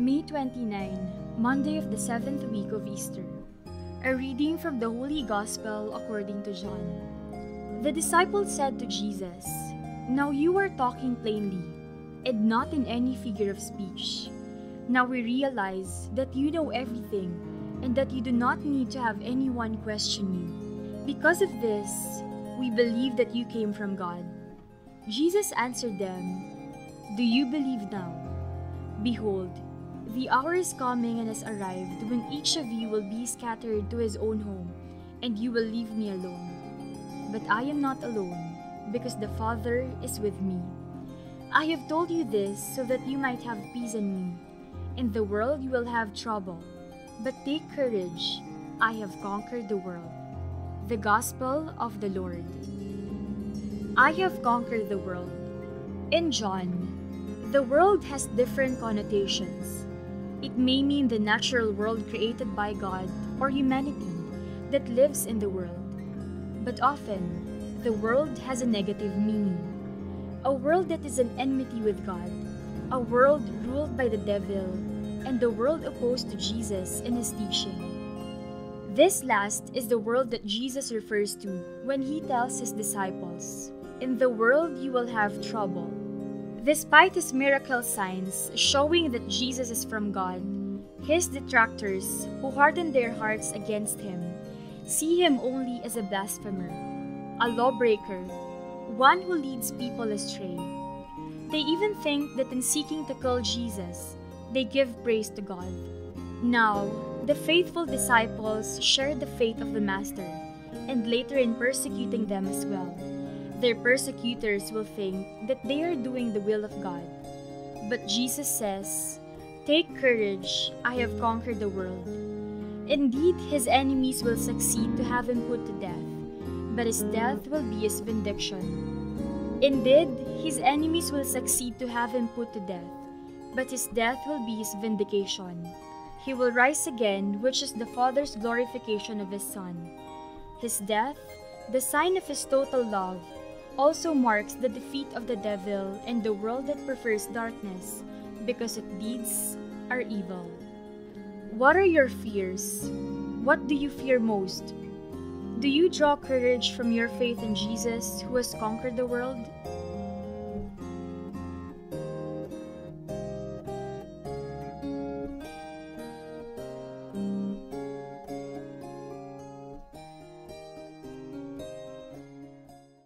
May 29, Monday of the 7th week of Easter. A reading from the Holy Gospel according to John. The disciples said to Jesus, "Now you are talking plainly, and not in any figure of speech. Now we realize that you know everything, and that you do not need to have anyone question you. Because of this, we believe that you came from God." Jesus answered them, "Do you believe now? Behold, the hour is coming and has arrived when each of you will be scattered to his own home, and you will leave me alone. But I am not alone, because the Father is with me. I have told you this so that you might have peace in me. In the world you will have trouble, but take courage, I have conquered the world." The Gospel of the Lord. I have conquered the world. In John, the world has different connotations. It may mean the natural world created by God or humanity that lives in the world. But often, the world has a negative meaning. A world that is in enmity with God, a world ruled by the devil, and the world opposed to Jesus and his teaching. This last is the world that Jesus refers to when he tells his disciples, "In the world you will have trouble." Despite his miracle signs showing that Jesus is from God, his detractors, who harden their hearts against him, see him only as a blasphemer, a lawbreaker, one who leads people astray. They even think that in seeking to kill Jesus, they give praise to God. Now, the faithful disciples share the fate of the Master, and later in persecuting them as well. Their persecutors will think that they are doing the will of God. But Jesus says, "Take courage, I have conquered the world." Indeed, his enemies will succeed to have him put to death, but his death will be his vindication. Indeed, his enemies will succeed to have him put to death, but his death will be his vindication. He will rise again, which is the Father's glorification of his Son. His death, the sign of his total love, also marks the defeat of the devil and the world that prefers darkness, because its deeds are evil. What are your fears? What do you fear most? Do you draw courage from your faith in Jesus, who has conquered the world?